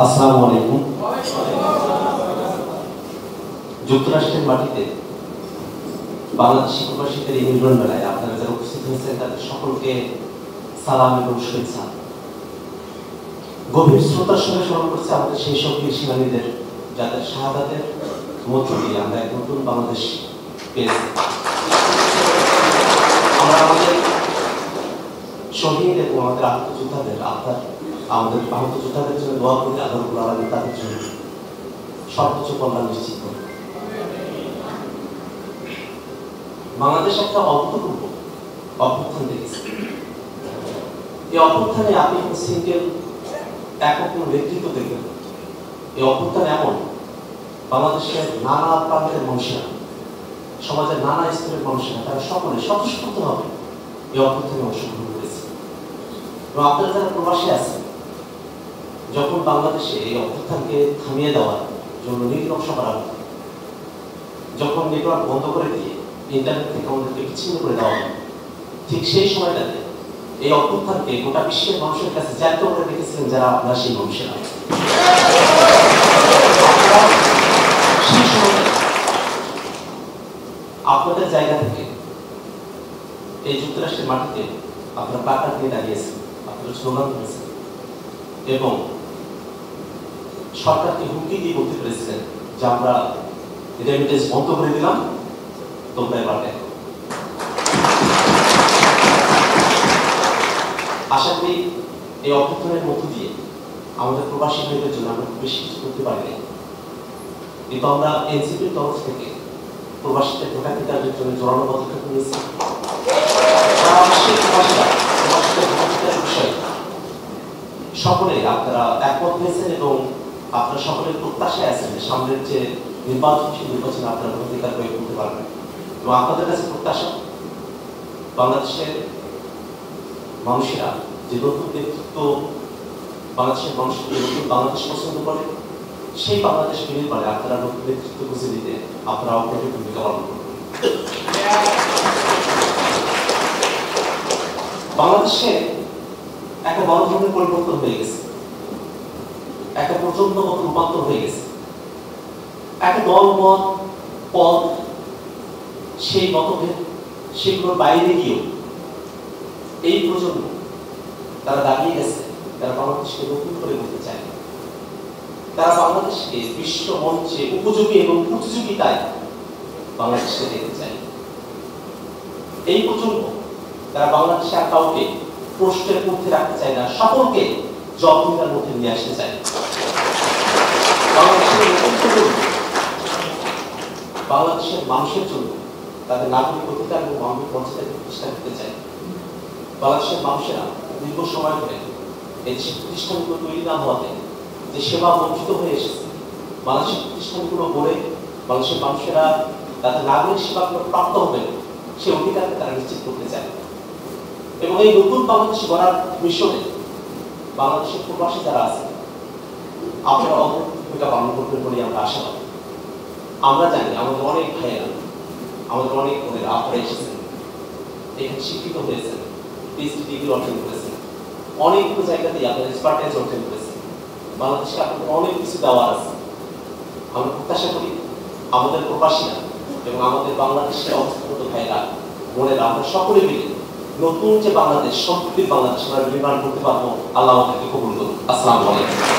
আসসালামু আলাইকুম। যুক্তরাষ্ট্রের মাটিতে বাংলাদেশি প্রবাসীদের এই মিলন মেলায় আপনারা যারা উপস্থিত হয়েছেন তাদের সকলকে সালাম এবং শুভেচ্ছা। গভীর শ্রদ্ধার সঙ্গে স্মরণ করছে আমাদের সেই সব বীর সেনানীদের যাদের শাহাদাতের মধ্য দিয়ে আমরা এক নতুন বাংলাদেশ পেয়েছি। আমরা আমাদের শহীদ এবং আমাদের আহত যোদ্ধাদের জন্য দোয়া করি, আল্লাহ রাব্বুল আলামিন তাদের জন্য সর্বোচ্চ কল্যাণ নিশ্চিত করে। বাংলাদেশ একটা অভূতপূর্ব অভ্যুত্থান দেখেছে। এই অভ্যুত্থানে আপনি সিঙ্গেল একক নেতৃত্ব দেখবেন। এই অভ্যুত্থান এমন বাংলাদেশের নানা প্রান্তের মানুষেরা, সমাজের নানা স্তরের মানুষেরা তারা সকলে স্বতঃস্ফূর্তভাবে এই অভ্যুত্থানে অংশগ্রহণ করেছে। এবং আপনারা যারা প্রবাসী আছেন, যখন বাংলাদেশে এই অভ্যুত্থানকে থামিয়ে দেওয়ার জন্য নীল নকশা করা হয়, যখন নেটওয়ার্ক বন্ধ করে দিয়ে ইন্টারনেট থেকে আমাদেরকে বিচ্ছিন্ন করে দেওয়া হয়, ঠিক সেই সময়টাতে এই অভ্যুত্থানকে গোটা বিশ্বের মানুষের কাছে জ্যান্ত করে রেখেছিলেন যারা আপনারা সেই মানুষেরা। সেই সময় আপনাদের জায়গা থেকে এই যুক্তরাষ্ট্রের মাটিতে আপনারা প্ল্যাকার্ড নিয়ে দাঁড়িয়েছেন, আপনারা স্লোগান করেছেন এবং সরকারকে হুমকি দিয়ে বলতে পেরেছিলেন যে আমরা রেমিটেন্স বন্ধ করে দিলাম, তোমরা এবার দেখো। আশা করি এই অভ্যুত্থানের মধ্য দিয়ে আমাদের প্রবাসী ভাইদের জন্য আমরা খুব বেশি কিছু করতে পারি না, কিন্তু আমরা এনসিপির তরফ থেকে প্রবাসীদের ভোটাধিকারের জন্য জোরালো পদক্ষেপ নিয়েছি। সকলে আপনারা একমত হয়েছেন এবং আপনারা সকলের প্রত্যাশায় আছেন সামনের যে নির্বাচন, সেই নির্বাচনে আপনারা ভোটাধিকার প্রয়োগ করতে পারবেন। এবং আপনাদের কাছে প্রত্যাশা বাংলাদেশের মানুষেরা যে নতুন নেতৃত্ব, বাংলাদেশের মানুষকে নতুন বাংলাদেশ পছন্দ করে, সেই বাংলাদেশ নির্মাণে আপনারা নতুন নেতৃত্ব খুঁজে দিতে আপনারা অগ্রণী ভূমিকা পালন করবেন। বাংলাদেশে একটা বড় ধরনের পরিবর্তন হয়ে গেছে, একটা প্রচন্ডগত রূপান্তর হয়ে গেছে। একটা দলমত পথ, সেই মতভেদ, সেগুলোর বাইরে গিয়েও এই প্রজন্ম তারা দাঁড়িয়ে গেছে, তারা বাংলাদেশকে নতুন করে বলতে চায়, তারা বাংলাদেশকে বিশ্ব মঞ্চে উপযোগী এবং প্রতিযোগিতায় বাংলাদেশকে দেখতে চায়। এই প্রজন্ম তারা বাংলাদেশে আর কাউকে প্রশ্নের মধ্যে রাখতে চায় না, সকলকে জবাবদিহিতার মধ্যে নিয়ে আসতে চায়। বাংলাদেশের মানুষের জন্য তাদের নাগরিক অধিকার এবং মানবিক মর্যাদাকে প্রতিষ্ঠা করতে চায়। বাংলাদেশের মানুষেরা দীর্ঘ সময় ধরে এই প্রতিষ্ঠানগুলো তৈরি না হওয়াতে যে সেবা বঞ্চিত হয়ে এসেছে, বাংলাদেশের প্রতিষ্ঠানগুলো গড়ে বাংলাদেশের মানুষেরা তাদের নাগরিক সেবাগুলো প্রাপ্ত হবে, সে অধিকারকে তারা নিশ্চিত করতে চায়। এবং এই নতুন বাংলাদেশ গড়ার মিশনে বাংলাদেশের প্রবাসী যারা আছে আপনারা ভূমিকা পালন করবেন বলে আমরা আশাবাদী। আমরা জানি আমাদের অনেক ভাইয়েরা, আমাদের অনেক বোনেরা আপনারা এসেছেন, এখানে শিক্ষিত হয়েছেন, পিএইচডি ডিগ্রি অর্জন করেছেন, অনেকগুলো জায়গাতেই আপনারা এক্সপার্টাইজ অর্জন করেছেন। বাংলাদেশে আপনাদের অনেক কিছু দেওয়ার আছে। আমরা প্রত্যাশা করি আমাদের প্রবাসীরা এবং আমাদের বাংলাদেশের অবস্থাগত ভাইয়েরা, বোনেরা, আমরা সকলে মিলে নতুন যে বাংলাদেশ, সম্প্রীতির বাংলাদেশ আমরা নির্মাণ করতে পারবো। আল্লাহ আমাদেরকে কবুল করুন। আসসালামু আলাইকুম।